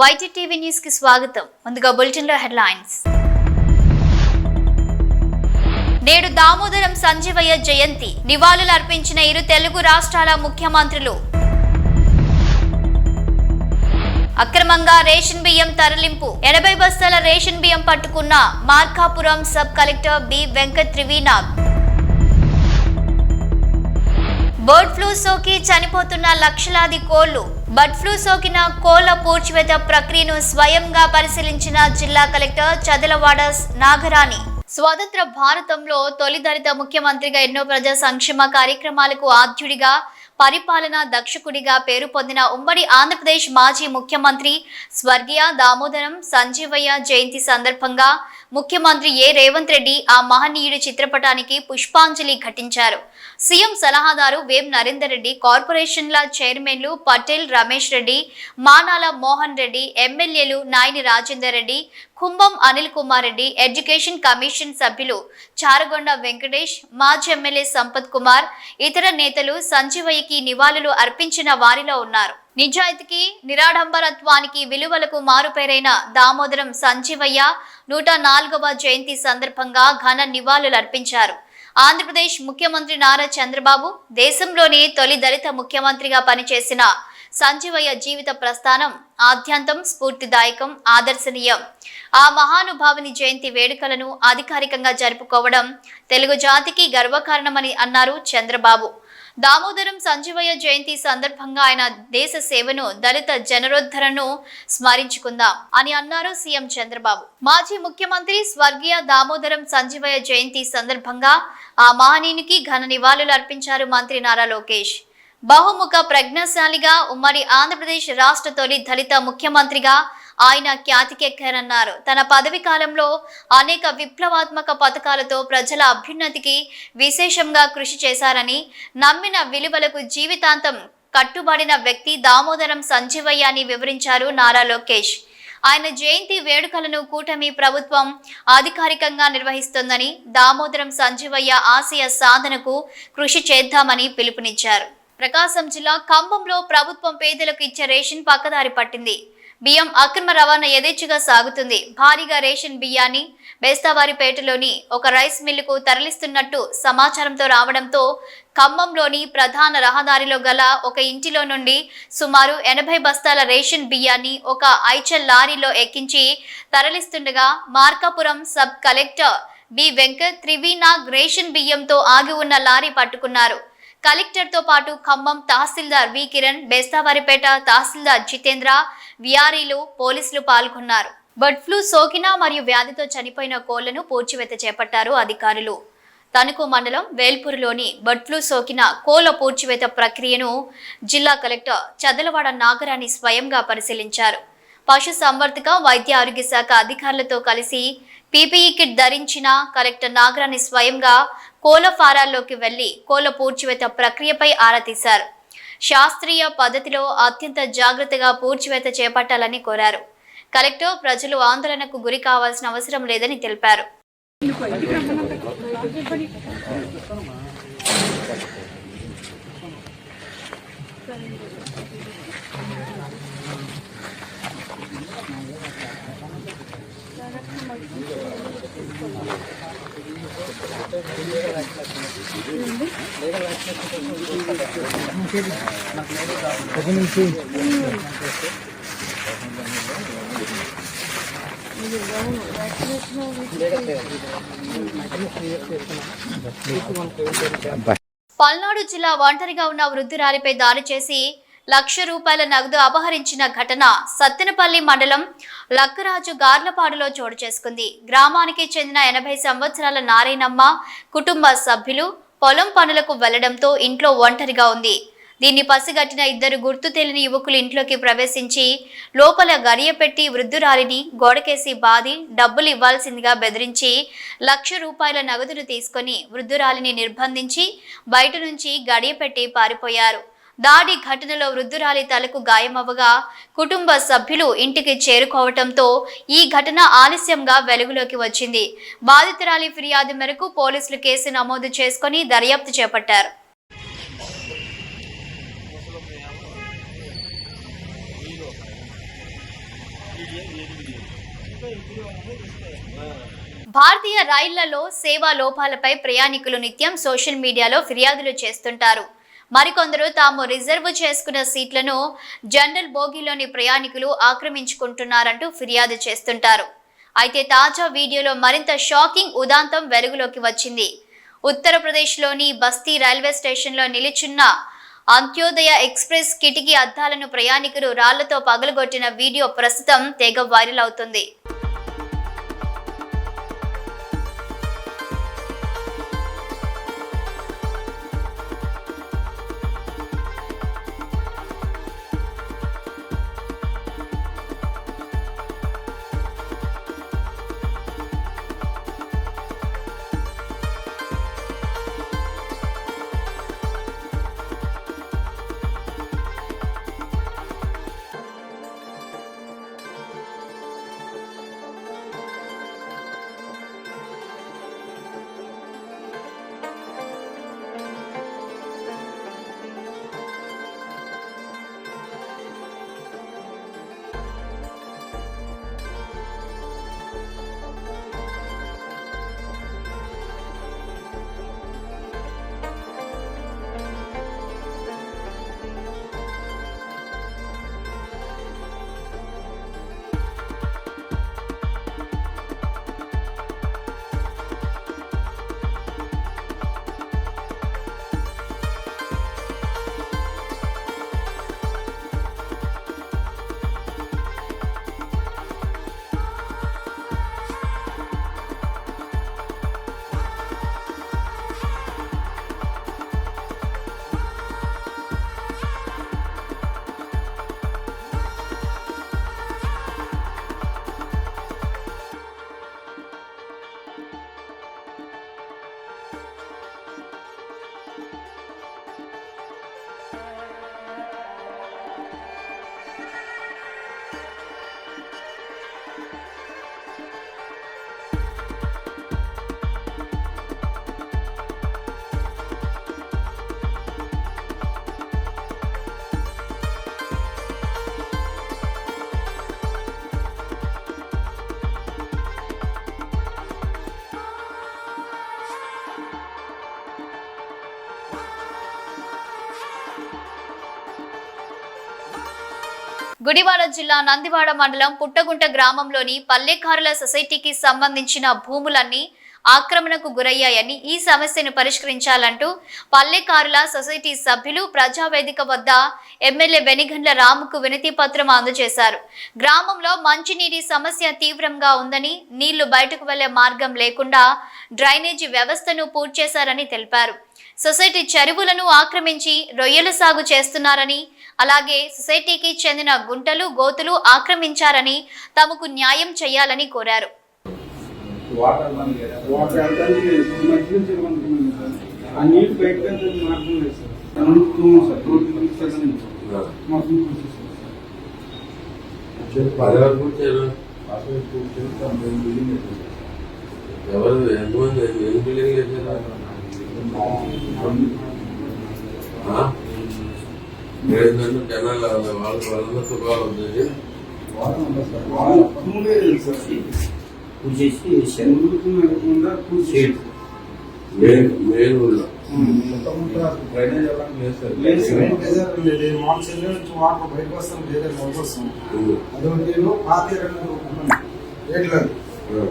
YTTV news కి స్వాగతం. ముందుగా బులెటిన్ లో హెడ్లైన్స్. నేడు దామోదరం సంజీవయ్య జయంతి. నివాళులు అర్పించిన ఇరు తెలుగు రాష్ట్రాల ముఖ్యమంత్రులు. అక్రమంగా రేషన్ బియ్యం తరలింపు. 80 బస్తాల రేషన్ బియ్యం పట్టుకున్న Markapuram sub collector B Venkat Trivinag. Bird flu సోకి చనిపోతున్న లక్షలాది కోళ్లు. బర్డ్ ఫ్లూ సోకిన కోళ్ల పూడ్చివేత ప్రక్రియను స్వయంగా పరిశీలించిన జిల్లా కలెక్టర్ చదలవాడ నాగరాణి. స్వతంత్ర భారతంలో తొలి దళిత ముఖ్యమంత్రిగా ఎన్నో ప్రజా సంక్షేమ కార్యక్రమాలకు ఆద్యుడిగా పరిపాలనా దక్షకుడిగా పేరు పొందిన ఉమ్మడి ఆంధ్రప్రదేశ్ మాజీ ముఖ్యమంత్రి స్వర్గీయ దామోదరం సంజీవయ్య జయంతి సందర్భంగా ముఖ్యమంత్రి రేవంత్ రెడ్డి ఆ మహనీయుడి చిత్రపటానికి పుష్పాంజలి ఘటించారు. సీఎం సలహాదారు వేం నరేందర్ రెడ్డి, కార్పొరేషన్ల చైర్మన్లు పటేల్ రమేష్ రెడ్డి, మానాల మోహన్ రెడ్డి, ఎమ్మెల్యేలు నాయని రాజేందర్ రెడ్డి, కుంభం అనిల్ కుమార్ రెడ్డి, ఎడ్యుకేషన్ కమిషన్ సభ్యులు చారగొండ వెంకటేష్, మాజీ ఎమ్మెల్యే సంపత్ కుమార్, ఇతర నేతలు సంజీవయ్యకి నివాళులు అర్పించిన వారిలో ఉన్నారు. నిజాయితీకి, నిరాడంబరత్వానికి, విలువలకు మారుపేరైన దామోదరం సంజీవయ్య 104వ జయంతి సందర్భంగా ఘన నివాళులు అర్పించారు. ఆంధ్రప్రదేశ్ ముఖ్యమంత్రి నారా చంద్రబాబు, దేశంలోని తొలి దళిత ముఖ్యమంత్రిగా పనిచేసిన సంజీవయ్య జీవిత ప్రస్థానం ఆద్యంతం స్ఫూర్తిదాయకం, ఆదర్శనీయం. ఆ మహానుభావుని జయంతి వేడుకలను అధికారికంగా జరుపుకోవడం తెలుగు జాతికి గర్వకారణమని అన్నారు చంద్రబాబు. దామోదరం సంజీవయ్య జయంతి సందర్భంగా ఆయన దేశ సేవను, దళిత జనరోద్ధరణను స్మరించుకుందాం అని అన్నారు సీఎం చంద్రబాబు. మాజీ ముఖ్యమంత్రి స్వర్గీయ దామోదరం సంజీవయ్య జయంతి సందర్భంగా ఆ మహనీయునికి ఘన నివాళులు అర్పించారు మంత్రి నారా లోకేష్. బహుముఖ ప్రజ్ఞాశాలిగా, ఉమ్మడి ఆంధ్రప్రదేశ్ రాష్ట్ర తొలి దళిత ముఖ్యమంత్రిగా ఆయన ఖ్యాతికెక్కారన్నారు. తన పదవి కాలంలో అనేక విప్లవాత్మక పథకాలతో ప్రజల అభ్యున్నతికి విశేషంగా కృషి చేశారని, నమ్మిన విలువలకు జీవితాంతం కట్టుబడిన వ్యక్తి దామోదరం సంజీవయ్య అని వివరించారు నారా లోకేష్. ఆయన జయంతి వేడుకలను కూటమి ప్రభుత్వం అధికారికంగా నిర్వహిస్తోందని, దామోదరం సంజీవయ్య ఆశయ సాధనకు కృషి చేద్దామని పిలుపునిచ్చారు. ప్రకాశం జిల్లా ఖమ్మంలో ప్రభుత్వం పేదలకు ఇచ్చే రేషన్ పక్కదారి పట్టింది. బియ్యం అక్రమ రవాణా యథేచ్ఛగా సాగుతుంది. భారీగా రేషన్ బియ్యాన్ని బేస్తావారిపేటలోని ఒక రైస్ మిల్లుకు తరలిస్తున్నట్టు సమాచారంతో రావడంతో ఖమ్మంలోని ప్రధాన రహదారిలో గల ఒక ఇంటిలో నుండి సుమారు 80 బస్తాల రేషన్ బియ్యాన్ని ఒక ఐచల్ లారీలో ఎక్కించి తరలిస్తుండగా Markapuram sub collector B Venkat Trivinag ration బియ్యంతో ఆగి ఉన్న లారీ పట్టుకున్నారు. కలెక్టర్ తో పాటు ఖమ్మం తహసీల్దార్ వి కిరణ్, బేస్తావారిపేట తహసీల్దార్ జితేంద్ర, విఆర్ఈలు, పోలీసులు పాల్గొన్నారు. బర్డ్ ఫ్లూ సోకిన మరియు వ్యాధితో చనిపోయిన కోళ్లను పూడ్చివేత చేపట్టారు అధికారులు. తణుకు మండలం వేల్పూరులోని బర్డ్ ఫ్లూ సోకిన కోళ్ల పూడ్చివేత ప్రక్రియను జిల్లా కలెక్టర్ చదలవాడ నాగరాణి స్వయంగా పరిశీలించారు. పశు సంవర్ధక, వైద్య ఆరోగ్య శాఖ అధికారులతో కలిసి పీపీఈ కిట్ ధరించిన కలెక్టర్ నాగరాణి స్వయంగా కోళ్ల ఫారాల్లోకి వెళ్లి కోళ్ల పూడ్చివేత ప్రక్రియపై ఆరా తీశారు. శాస్త్రీయ పద్ధతిలో అత్యంత జాగ్రత్తగా పూడ్చివేత చేపట్టాలని కోరారు. కలెక్టర్ ప్రజలు ఆందోళనకు గురి కావాల్సిన అవసరం లేదని తెలిపారు. పల్నాడు జిల్లా ఒంటరిగా ఉన్న వృద్ధురాలిపై దాడి చేసి ₹1,00,000 నగదు అపహరించిన ఘటన సత్తెనపల్లి మండలం లక్కరాజు గార్లపాడులో చోటు చేసుకుంది. గ్రామానికి చెందిన 80 సంవత్సరాల నారాయణమ్మ కుటుంబ సభ్యులు పొలం పనులకు వెళ్లడంతో ఇంట్లో ఒంటరిగా ఉంది. దీన్ని పసిగట్టిన 2 గుర్తు తెలియని యువకులు ఇంట్లోకి ప్రవేశించి లోపల గడియపెట్టి వృద్ధురాలిని గోడకేసి బాది డబ్బులు ఇవ్వాల్సిందిగా బెదిరించి ₹1,00,000 నగదును తీసుకుని వృద్ధురాలిని నిర్బంధించి బయట నుంచి గడియపెట్టి పారిపోయారు. దాడి ఘటనలో వృద్ధురాలి తలకు గాయమవ్వగా కుటుంబ సభ్యులు ఇంటికి చేరుకోవడంతో ఈ ఘటన ఆలస్యంగా వెలుగులోకి వచ్చింది. బాధితురాలి ఫిర్యాదు మేరకు పోలీసులు కేసు నమోదు చేసుకుని దర్యాప్తు చేపట్టారు. భారతీయ రైళ్లలో సేవా లోపాలపై ప్రయాణికులు నిత్యం సోషల్ మీడియాలో ఫిర్యాదులు చేస్తుంటారు. మరికొందరు తాము రిజర్వ్ చేసుకున్న సీట్లను జనరల్ బోగీలోని ప్రయాణికులు ఆక్రమించుకుంటున్నారంటూ ఫిర్యాదు చేస్తుంటారు. అయితే తాజా వీడియోలో మరింత షాకింగ్ ఉదాంతం వెలుగులోకి వచ్చింది. ఉత్తరప్రదేశ్లోని బస్తీ రైల్వే స్టేషన్లో నిలిచున్న అంత్యోదయ ఎక్స్ప్రెస్ కిటికీ అద్దాలను ప్రయాణికులు రాళ్లతో పగలగొట్టిన వీడియో ప్రస్తుతం తెగ వైరల్ అవుతుంది. గుడివాడ జిల్లా నందివాడ మండలం పుట్టగుంట గ్రామంలోని పల్లెకారుల సొసైటీకి సంబంధించిన భూములన్నీ ఆక్రమణకు గురయ్యాయని, ఈ సమస్యను పరిష్కరించాలంటూ పల్లెకారుల సొసైటీ సభ్యులు ప్రజావేదిక వద్ద ఎమ్మెల్యే వెనిగండ్ల రాముకు వినతి పత్రం అందజేశారు. గ్రామంలో మంచినీటి సమస్య తీవ్రంగా ఉందని, నీళ్లు బయటకు వెళ్లే మార్గం లేకుండా డ్రైనేజీ వ్యవస్థను పూర్తి చేశారని తెలిపారు. సొసైటీ చెరువులను ఆక్రమించి రొయ్యల సాగు చేస్తున్నారని, అలాగే సొసైటీకి చెందిన గుంటలు గోతులు ఆక్రమించారని తమకు న్యాయం చేయాలని కోరారు.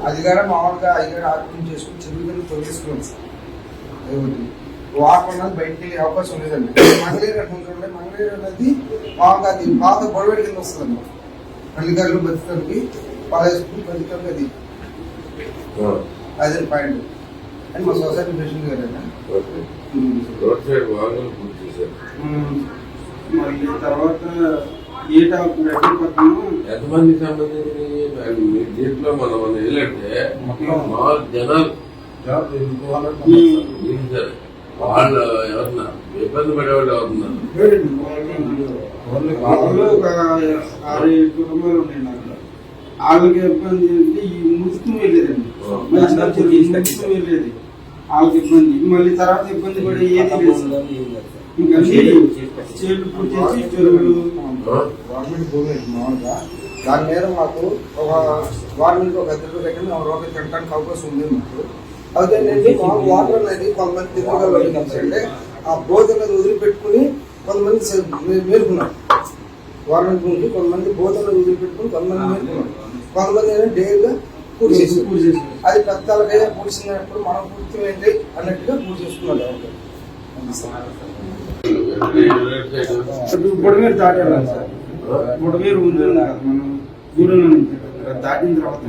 అది కూడా మామూలుగా అయ్యాడు ఆరోగ్యం చేసుకుని చెరువులను తొలగిస్తున్నాం సార్. అదొకటి వాటర్ అనేది బయటికి వెళ్ళే అవకాశం లేదండి. మంగళగిరి అనుకుంటుంటే మంగళగిరి అనేది మామూలుగా అది పాత గొడవడి కింద వస్తుందండి. పల్లికారులు బతికి పదేసుకుని బతికి అది అదే పాయింట్ అని మా సొసైటీ ప్రెసిడెంట్ గారు. మళ్ళీ తర్వాత ఎంతమంది సంబంధించి దీంట్లో మనం వెళ్ళంటే జనాలు వాళ్ళు ఎవరన్నా ఇబ్బంది పడేవాళ్ళు ఎవరున్నారు? ఒక 6-7 కుటుంబాలు ఉన్నాయి నాకు. వాళ్ళకి ఇబ్బంది అంటే ఈ ముసుకుని వెళ్ళేదండి, ముసుకుని వెళ్ళేది వాళ్ళకి ఇబ్బంది. మళ్ళీ తర్వాత ఇబ్బంది పడే ఏది లేదు. ఇంకా చేతులు పూర్తి చేసి చెరువులు గవర్నమెంట్ భూమి మామూలుగా దాని మీద మాకు ఒక గవర్నమెంట్ ఒక 10 రూపాయలు పెట్టిన రూపాయలు తినడానికి అవకాశం ఉంది మాకు. అయితే నేను వాటర్ అనేది కొంతమంది తిరుగుతుంటే ఆ బోధ అనేది వదిలిపెట్టుకుని కొంతమంది మేలుకున్నారు. గవర్నమెంట్ నుంచి కొంతమంది బోధనలు వదిలిపెట్టుకుని కొంతమంది మేలుకున్నారు. కొంతమంది డైరీగా పూర్తి చేసి అది పెద్దలకైనా పూడ్చినప్పుడు మనం పూర్తి ఏంటి అన్నట్టుగా పూర్తి చేసుకున్నాడు. బుడమేరు దాటాలి సార్. బుడమేరు ఉంది మనం గూడెం దాటిన తర్వాత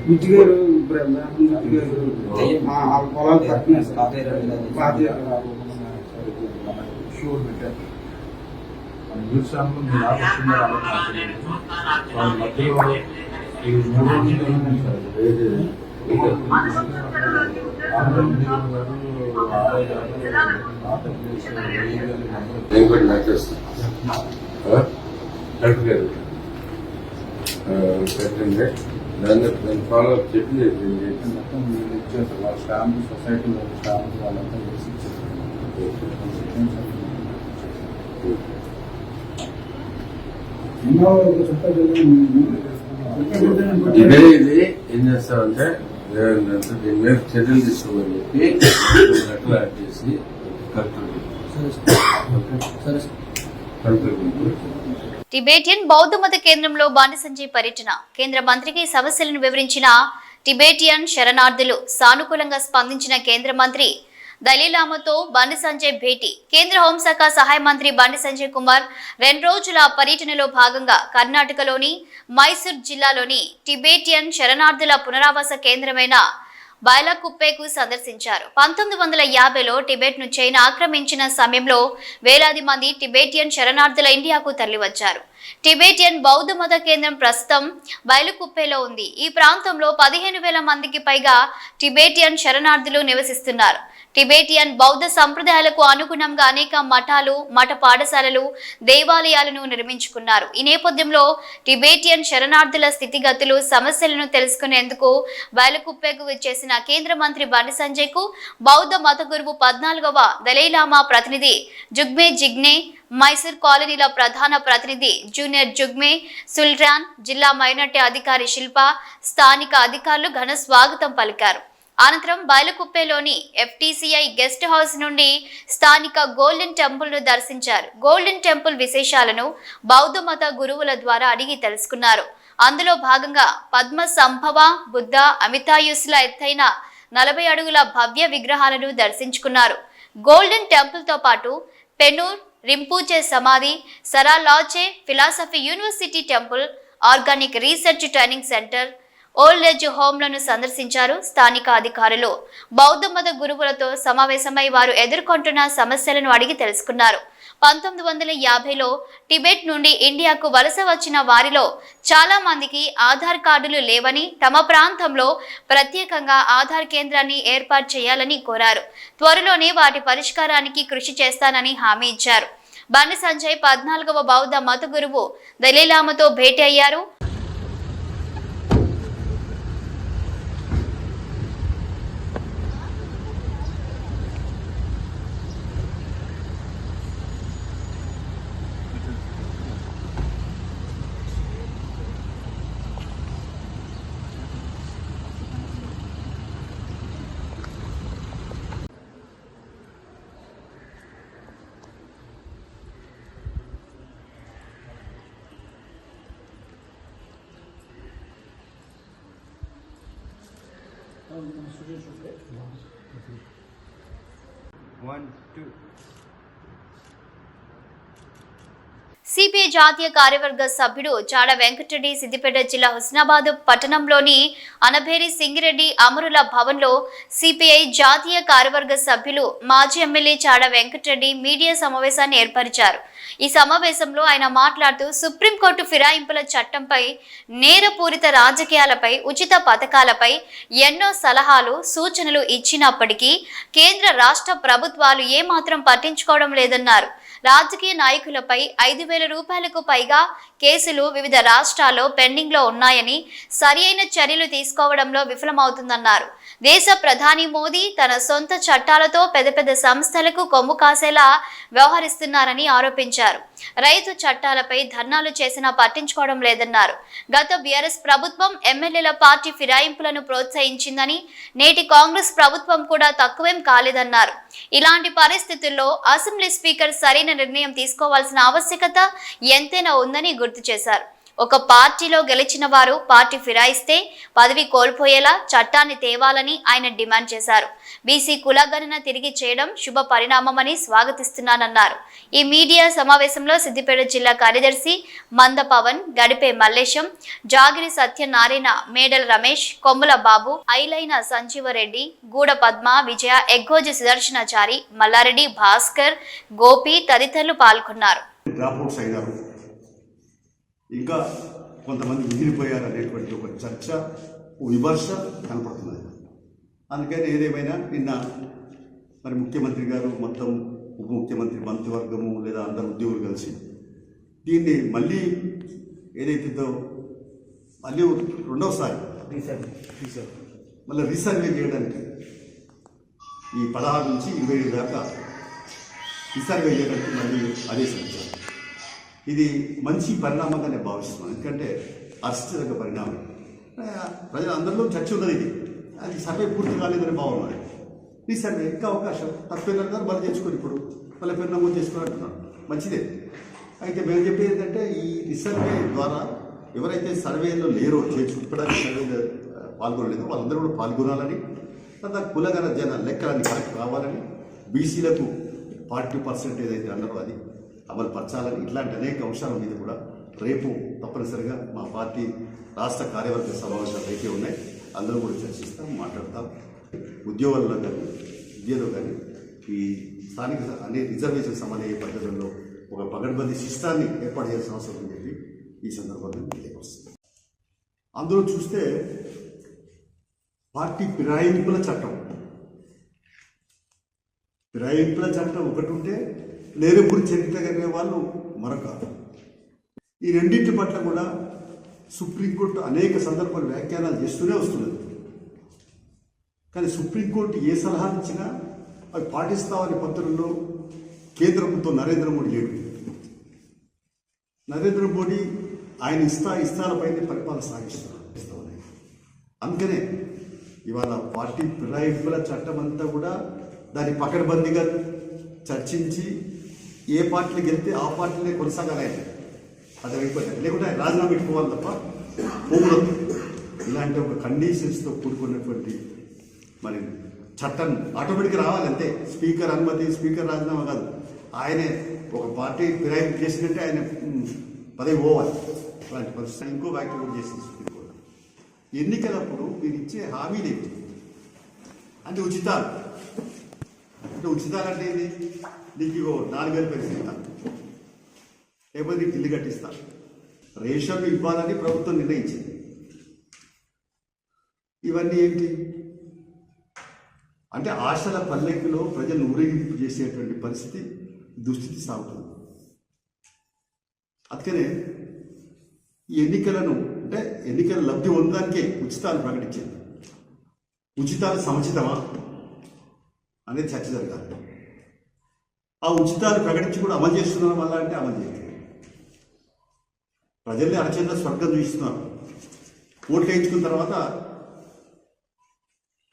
గుజ్జిగారు పొలాలు పట్టినాయి సార్. నేను కూడా నచ్చేస్తాను పెట్టండి. దాన్ని ఫాలో అప్ చెప్పింది స్టాంప్ సొసైటీలో స్టాంప్ వాళ్ళంతా చేసి ఇదే ఇది ఏం చేస్తామంటే దీని మీద చర్యలు తీసుకోమని చెప్పి లెటర్ యాడ్ చేసి టిబేటియన్ బౌద్ధ మత కేంద్రంలో బండి సంజయ్ పర్యటన. కేంద్ర మంత్రికి సమస్యలను వివరించిన టిబేటియన్ శరణార్థులు. సానుకూలంగా స్పందించిన కేంద్ర మంత్రి దలీలామాతో బండి సంజయ్ భేటీ. కేంద్ర హోంశాఖ సహాయ మంత్రి బండి సంజయ్ కుమార్ 2 రోజుల పర్యటనలో భాగంగా కర్ణాటకలోని మైసూర్ జిల్లాలోని టిబేటియన్ శరణార్థుల పునరావాస కేంద్రమైన బైలాకుప్పెకు సందర్శించారు. 1950లో టిబెట్ను చైనా ఆక్రమించిన సమయంలో వేలాది మంది టిబెటియన్ శరణార్థుల ఇండియాకు తరలివచ్చారు. టిబెటియన్ బౌద్ధ మత కేంద్రం ప్రస్తుతం బైలాకుప్పెలో ఉంది. ఈ ప్రాంతంలో 15,000 మందికి పైగా టిబెటియన్ శరణార్థులు నివసిస్తున్నారు. టిబెటియన్ బౌద్ధ సంప్రదాయాలకు అనుగుణంగా అనేక మఠాలు, మఠ పాఠశాలలు, దేవాలయాలను నిర్మించుకున్నారు. ఈ నేపథ్యంలో టిబెటియన్ శరణార్థుల స్థితిగతులు, సమస్యలను తెలుసుకునేందుకు బైలాకుప్పెకు వచ్చేసిన కేంద్ర మంత్రి బండి సంజయ్ కు బౌద్ధ మత గురువు 14వ దలైలామా ప్రతినిధి జుగ్మే జిగ్నే, మైసూర్ కాలనీల ప్రధాన ప్రతినిధి జూనియర్ జుగ్మే సుల్టాన్, జిల్లా మైనార్టీ అధికారి శిల్ప, స్థానిక అధికారులు ఘన స్వాగతం పలికారు. అనంతరం బైలాకుప్పెలోని FTCI గెస్ట్ హౌస్ నుండి స్థానిక గోల్డెన్ టెంపుల్ ను దర్శించారు. గోల్డెన్ టెంపుల్ విశేషాలను బౌద్ధ మత గురువుల ద్వారా అడిగి తెలుసుకున్నారు. అందులో భాగంగా పద్మ సంభవ, బుద్ధ, అమితాయుస్ల ఎత్తైన 40 అడుగుల భవ్య విగ్రహాలను దర్శించుకున్నారు. గోల్డెన్ టెంపుల్ తో పాటు పెనూర్ రింపూచే సమాధి, సరాలాచే philosophy university temple, organic research training centre, old age హోమ్లను సందర్శించారు స్థానిక అధికారులు. బౌద్ధ మత గురువులతో సమావేశమై వారు ఎదుర్కొంటున్న సమస్యలను అడిగి తెలుసుకున్నారు. 1950లో టిబెట్ నుండి ఇండియాకు వలస వచ్చిన వారిలో చాలా మందికి ఆధార్ కార్డులు లేవని, తమ ప్రాంతంలో ప్రత్యేకంగా ఆధార్ కేంద్రాన్ని ఏర్పాటు చేయాలని కోరారు. త్వరలోనే వాటి పరిష్కారానికి కృషి చేస్తానని హామీ ఇచ్చారు. బండి సంజయ్ 14వ బౌద్ధ మత గురువు దలైలామాతో భేటీ అయ్యారు. సిపిఐ జాతీయ కార్యవర్గ సభ్యుడు చాడ వెంకటరెడ్డి సిద్దిపేట జిల్లా హుస్నాబాద్ పట్టణంలోని అనభేరి సింగిరెడ్డి అమరుల భవన్లో సిపిఐ జాతీయ కార్యవర్గ సభ్యులు మాజీ ఎమ్మెల్యే చాడ వెంకటరెడ్డి మీడియా సమావేశాన్ని ఏర్పరిచారు. ఈ సమావేశంలో ఆయన మాట్లాడుతూ సుప్రీంకోర్టు ఫిరాయింపుల చట్టంపై, నేరపూరిత రాజకీయాలపై, ఉచిత పథకాలపై ఎన్నో సలహాలు, సూచనలు ఇచ్చినప్పటికీ కేంద్ర రాష్ట్ర ప్రభుత్వాలు ఏమాత్రం పట్టించుకోవడం లేదన్నారు. రాజకీయ నాయకులపై 5,000 రూపాయలకు పైగా కేసులు వివిధ రాష్ట్రాల్లో పెండింగ్ లో ఉన్నాయని, సరియైన చర్యలు తీసుకోవడంలో విఫలమవుతుందన్నారు. దేశ ప్రధాని మోదీ తన సొంత చట్టాలతో పెద్ద పెద్ద సంస్థలకు కొమ్ము కాసేలా వ్యవహరిస్తున్నారని ఆరోపించారు. రైతు చట్టాలపై ధర్నాలు చేసినా పట్టించుకోవడం లేదన్నారు. గత బీఆర్ఎస్ ప్రభుత్వం ఎమ్మెల్యేల పార్టీ ఫిరాయింపులను ప్రోత్సహించిందని, నేటి కాంగ్రెస్ ప్రభుత్వం కూడా తక్కువేం కాలేదన్నారు. ఇలాంటి పరిస్థితుల్లో అసెంబ్లీ స్పీకర్ సరైన నిర్ణయం తీసుకోవాల్సిన ఆవశ్యకత ఎంతైనా ఉందని గుర్తు చేశారు. ఒక పార్టీలో గెలిచిన వారు పార్టీ ఫిరాయిస్తే పదవి కోల్పోయేలా చట్టాన్ని తేవాలని ఆయన డిమాండ్ చేశారు. బీసీ కులగణన తిరిగి చేయడం శుభ పరిణామమని స్వాగతిస్తున్నానన్నారు. ఈ మీడియా సమావేశంలో సిద్దిపేట జిల్లా కార్యదర్శి మంద పవన్, గడిపే మల్లేశం, జాగిరి సత్యనారాయణ, మేడల రమేష్, కొమ్ముల బాబు, ఐలైన సంజీవరెడ్డి, గూడ పద్మ, విజయ, ఎగ్గోజి సుదర్శనాచారి, మల్లారెడ్డి, భాస్కర్, గోపి తదితరులు పాల్గొన్నారు. ఇంకా కొంతమంది మిగిలిపోయారు అనేటువంటి ఒక చర్చ, విమర్శ కనపడుతున్నది. అందుకని ఏదేమైనా నిన్న మరి ముఖ్యమంత్రి గారు మొత్తం ఉప ముఖ్యమంత్రి మంత్రివర్గము లేదా అందరు ఉద్యోగులు కలిసి దీన్ని మళ్ళీ ఏదైతుందో మళ్ళీ రెండవసారి మళ్ళీ రీసర్వే చేయడానికి ఈ 16 నుంచి 27 దాకా రీసర్వే చేయడానికి మళ్ళీ ఆదేశించారు. ఇది మంచి పరిణామంగా నేను భావిస్తున్నాను. ఎందుకంటే అస్థిరంగా పరిణామం ప్రజలందరిలో చర్చ ఉన్నది. అది సర్వే పూర్తి కాలేదని భావన. ఈ సర్వే ఇంకా అవకాశం తప్పేళ్ళ మళ్ళీ తెచ్చుకొని ఇప్పుడు మళ్ళీ పేరు నమోదు చేసుకుని అంటున్నాను, మంచిదే. అయితే మేము చెప్పేది ఏంటంటే ఈ రీసర్వే ద్వారా ఎవరైతే సర్వేలో లేరో చేర్చుకోవడానికి సర్వేలో పాల్గొనలేదో వాళ్ళందరూ కూడా పాల్గొనాలని, తర్వాత కులగణ జన లెక్కలన్నీ కరెక్ట్ కావాలని, బీసీలకు 40% ఏదైతే అన్నారో అది అమలు పరచాలని, ఇట్లాంటి అనేక అంశాల మీద కూడా రేపు తప్పనిసరిగా మా పార్టీ రాష్ట్ర కార్యవర్గ సమావేశాలు అయితే ఉన్నాయి, అందరూ కూడా చర్చిస్తాం, మాట్లాడతాం. ఉద్యోగాల్లో కానీ విద్యలో కానీ ఈ స్థానిక అనేక రిజర్వేషన్ సమన్వయ పద్ధతుల్లో ఒక పగడ్బందీ సిస్టాన్ని ఏర్పాటు చేయాల్సిన అవసరం అని చెప్పి ఈ సందర్భంగా తెలియపరుస్తుంది. అందులో చూస్తే పార్టీ ఫిరాయింపుల చట్టం ఒకటి ఉంటే నేరపూరి చరిత్ర కలిగిన వాళ్ళు మరొక. ఈ రెండింటి పట్ల కూడా సుప్రీంకోర్టు అనేక సందర్భాలు వ్యాఖ్యానాలు చేస్తూనే వస్తున్నది. కానీ సుప్రీంకోర్టు ఏ సలహా ఇచ్చినా అవి పాటిస్తామని పత్రంలో కేంద్ర ప్రభుత్వం నరేంద్ర మోడీ లేడు. నరేంద్ర మోడీ ఆయన ఇష్టాలపైనే పరిపాలన సాగిస్తున్నారు. అందుకనే ఇవాళ పార్టీ ఫిరాయింపుల చట్టం అంతా కూడా దాన్ని పకడ్బందీగా చర్చించి ఏ పార్టీలకు వెళ్తే ఆ పార్టీనే కొనసాగాలి. అది అయిపోయింది, లేకుంటే ఆయన రాజీనామా పెట్టుకోవాలి తప్ప పోకూడదు. ఇలాంటి ఒక కండిషన్స్తో కూడుకున్నటువంటి మరి చట్టం ఆటోమేటిక్గా రావాలి అంతే. స్పీకర్ అనుమతి, స్పీకర్ రాజీనామా కాదు. ఆయనే ఒక పార్టీ ఫిరాయింపు చేసినట్టే ఆయన పదవి పోవాలి. అలాంటి పరిస్థితి ఇంకో వ్యాఖ్య కూడా చేసింది సుప్రీంకోర్టు. ఎన్నికలప్పుడు మీరు ఇచ్చే హామీలు ఏంటి అంటే ఉచితాలు. అంటే ఉచితాలు అంటే ఏంటి? నీకు 4,000 పెన్షన్, లేకపోతే నీకు ఇల్లు కట్టిస్తా, రేషన్ ఇవ్వాలని ప్రభుత్వం నిర్ణయించింది. ఇవన్నీ ఏంటి అంటే ఆశల పల్లెకిలో ప్రజలు ఊరేగింపు చేసేటువంటి పరిస్థితి, దుస్థితి సాగుతుంది. అందుకనే ఈ ఎన్నికలను అంటే ఎన్నికల లబ్ధి పొందడానికే ఉచితాలు ప్రకటించింది. ఉచితాలు సముచితమా అనేది చర్చ జరగాలి. ఆ ఉచితాలు ప్రకటించి కూడా అమలు చేస్తున్నాం వల్ల అంటే అమలు చేయలేదు. ప్రజల్ని అరచేత స్వర్గం చూపిస్తున్నారు. ఓట్లు వేయించుకున్న తర్వాత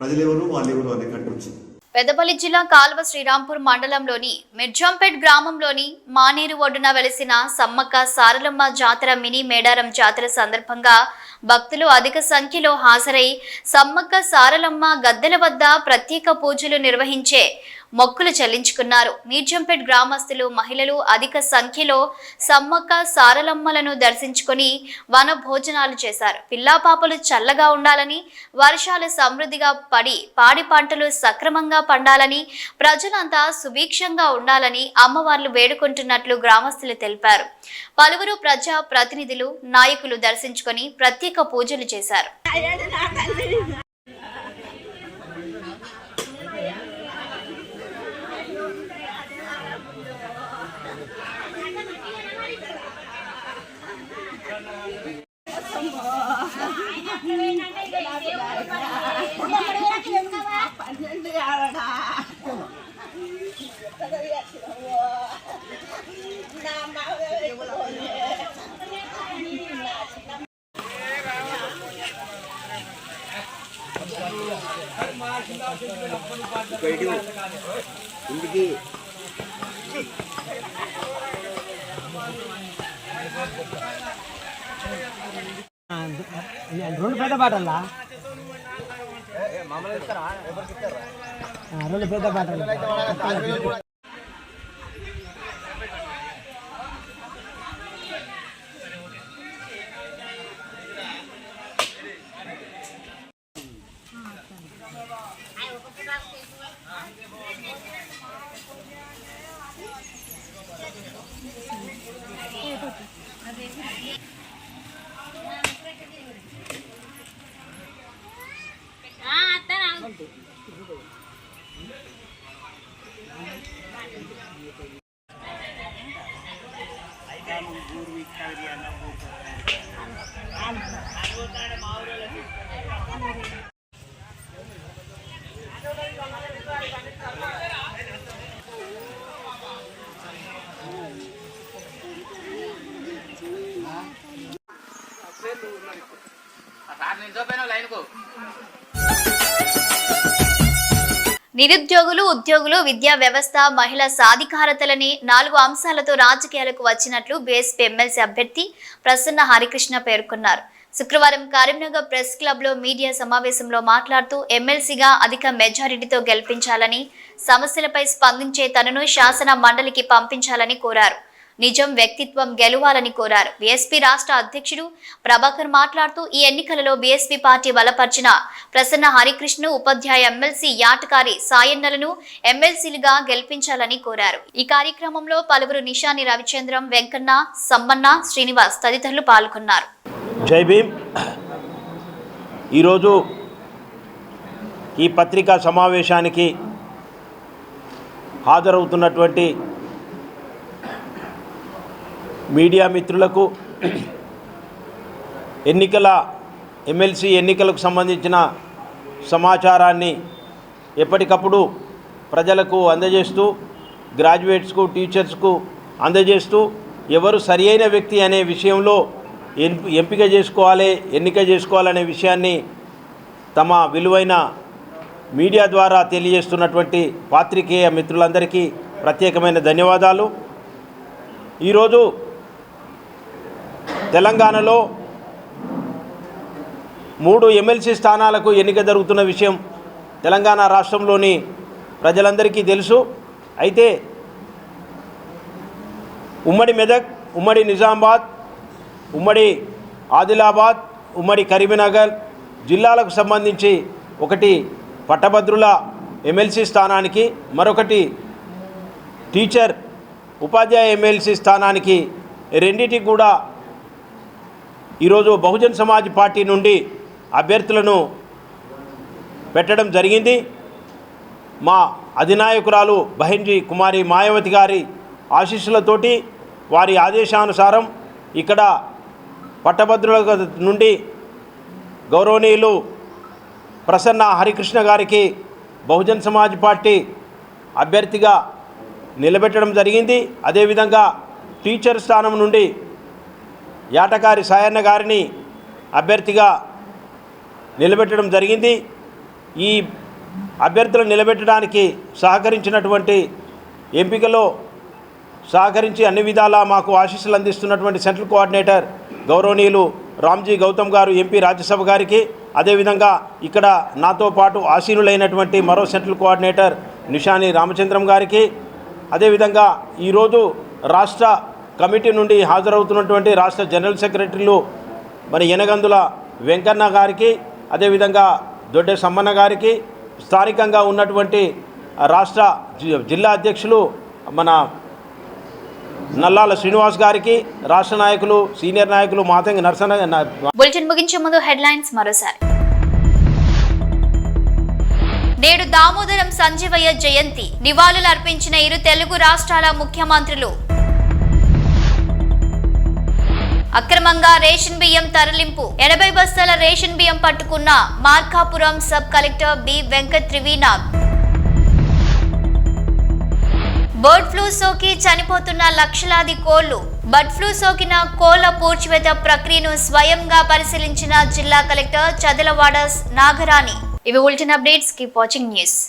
ప్రజలెవరు వాళ్ళెవరు అనే కట్టు వచ్చింది. పెద్దపల్లి జిల్లా కాల్వ శ్రీరాంపూర్ మండలంలోని మిర్జంపేట్ గ్రామంలోని మానేరు ఒడ్డున వెలిసిన సమ్మక్క సారలమ్మ జాతర మినీ మేడారం జాతర సందర్భంగా భక్తులు అధిక సంఖ్యలో హాజరై సమ్మక్క సారలమ్మ గద్దెల వద్ద ప్రత్యేక పూజలు నిర్వహించే మొక్కులు చెల్లించుకున్నారు. మిర్జంపేట్ గ్రామస్తులు, మహిళలు అధిక సంఖ్యలో సమ్మక్క సారలమ్మలను దర్శించుకుని వన భోజనాలు చేశారు. పిల్లాపాపలు చల్లగా ఉండాలని, వర్షాలు సమృద్ధిగా పడి పాడి పంటలు సక్రమంగా పండాలని, ప్రజలంతా సుభిక్షంగా ఉండాలని అమ్మవార్లు వేడుకుంటున్నట్లు గ్రామస్తులు తెలిపారు. పలువురు ప్రజా ప్రతినిధులు, నాయకులు దర్శించుకొని ప్రత్యేక పూజలు చేశారు. Nah, రెండు పెద్ద బాటల్లా రెండు పెద్ద బాటలు నిరుద్యోగులు, ఉద్యోగులు, విద్యా వ్యవస్థ, మహిళా సాధికారతలని 4 అంశాలతో రాజకీయాలకు వచ్చినట్లు బీఎస్పీ ఎమ్మెల్సీ అభ్యర్థి ప్రసన్న హరికృష్ణ పేర్కొన్నారు. శుక్రవారం కరీంనగర్ ప్రెస్ క్లబ్ లో మీడియా సమావేశంలో మాట్లాడుతూ ఎమ్మెల్సీగా అధిక మెజారిటీతో గెలిపించాలని, సమస్యలపై స్పందించే తనను శాసన మండలికి పంపించాలని కోరారు. నిజం వ్యక్తిత్వం గెలవాలని కోరారు. బీఎస్పీ రాష్ట్ర అధ్యక్షుడు ప్రభాకర్ మాట్లాడుతూ ఈ ఎన్నికలలో బీఎస్పీ పార్టీ బలపరిచిన ప్రసన్న హరికృష్ణ, ఉపాధ్యాయ ఎమ్మెల్సీ యాటకారి సాయన్నలను ఎమ్మెల్సీలుగా గెలిపించాలని కోరారు. ఈ కార్యక్రమంలో పలువురు నిషాని రవిచంద్రం, వెంకన్న, సమ్మన్న, శ్రీనివాస్ తదితరులు పాల్గొన్నారు. జై భీమ్. ఈరోజు ఈ పత్రికా సమావేశానికి హాజరవుతున్నటువంటి మీడియా మిత్రులకు, ఎమ్మెల్సీ ఎన్నికలకు సంబంధించిన సమాచారాన్ని ఎప్పటికప్పుడు ప్రజలకు అందజేస్తూ, గ్రాడ్యుయేట్స్కు, టీచర్స్కు అందజేస్తూ, ఎవరు సరి అయిన వ్యక్తి అనే విషయంలో ఎంపిక చేసుకోవాలి, ఎన్నిక చేసుకోవాలనే విషయాన్ని తమ విలువైన మీడియా ద్వారా తెలియజేస్తున్నటువంటి పాత్రికేయ మిత్రులందరికీ ప్రత్యేకమైన ధన్యవాదాలు. ఈరోజు తెలంగాణలో 3 ఎమ్మెల్సీ స్థానాలకు ఎన్నిక జరుగుతున్న విషయం తెలంగాణ రాష్ట్రంలోని ప్రజలందరికీ తెలుసు. అయితే ఉమ్మడి మెదక్, ఉమ్మడి నిజామాబాద్, ఉమ్మడి ఆదిలాబాద్, ఉమ్మడి కరీంనగర్ జిల్లాలకు సంబంధించి ఒకటి పట్టభద్రుల ఎమ్మెల్సీ స్థానానికి, మరొకటి టీచర్ ఉపాధ్యాయ ఎమ్మెల్సీ స్థానానికి, రెండింటికి కూడా ఈరోజు బహుజన్ సమాజ్ పార్టీ నుండి అభ్యర్థులను పెట్టడం జరిగింది. మా అధినాయకురాలు బహింజీ కుమారి మాయావతి గారి ఆశీస్సులతోటి, వారి ఆదేశానుసారం ఇక్కడ పట్టభద్రుల నుండి గౌరవనీయులు ప్రసన్న హరికృష్ణ గారికి బహుజన్ సమాజ్ పార్టీ అభ్యర్థిగా నిలబెట్టడం జరిగింది. అదేవిధంగా టీచర్ స్థానం నుండి యాటకారి సాయన్న గారిని అభ్యర్థిగా నిలబెట్టడం జరిగింది. ఈ అభ్యర్థులను నిలబెట్టడానికి సహకరించినటువంటి, ఎంపికలో సహకరించి అన్ని విధాలా మాకు ఆశీస్సులు అందిస్తున్నటువంటి సెంట్రల్ కోఆర్డినేటర్ గౌరవనీయులు రామ్జీ గౌతమ్ గారు, ఎంపీ రాజ్యసభ గారికి, అదేవిధంగా ఇక్కడ నాతో పాటు ఆసీనులైనటువంటి మరో సెంట్రల్ కోఆర్డినేటర్ నిషాని రామచంద్రం గారికి, అదేవిధంగా ఈరోజు రాష్ట్ర కమిటీ నుండి హాజరవుతున్నటువంటి రాష్ట్ర జనరల్ సెక్రటరీలు మరి యనగందుల వెంకన్న గారికి, అదేవిధంగా దొడ్డే సమ్మన్న గారికి, స్థానికంగా ఉన్నటువంటి రాష్ట్ర జిల్లా అధ్యక్షులు మన నల్లాల శ్రీనివాస్ గారికి, రాష్ట్ర నాయకులు, సీనియర్ నాయకులు మాతంగి నరసన్న. బులెటిన్ ముగించే ముందు హెడ్లైన్స్ మరోసారి. నేడు దామోదరం సంజీవయ్య జయంతి, నివాళులు అర్పించిన 2 తెలుగు రాష్ట్రాల ముఖ్యమంత్రులు. అక్రమంగా రేషన్ బియ్యం తరలింపు, 80 బస్తాల రేషన్ బియ్యం పట్టుకున్న Markapuram sub collector B Venkat Trivinath. Bird flu సోకి చనిపోతున్న లక్షలాది కోళ్లు, బర్డ్ ఫ్లూ సోకిన కోళ్ల పూడ్చివేత ప్రక్రియను స్వయంగా పరిశీలించిన జిల్లా కలెక్టర్ చదలవాడ నాగరాణి. ఇవి bulletin updates. Keep watching news.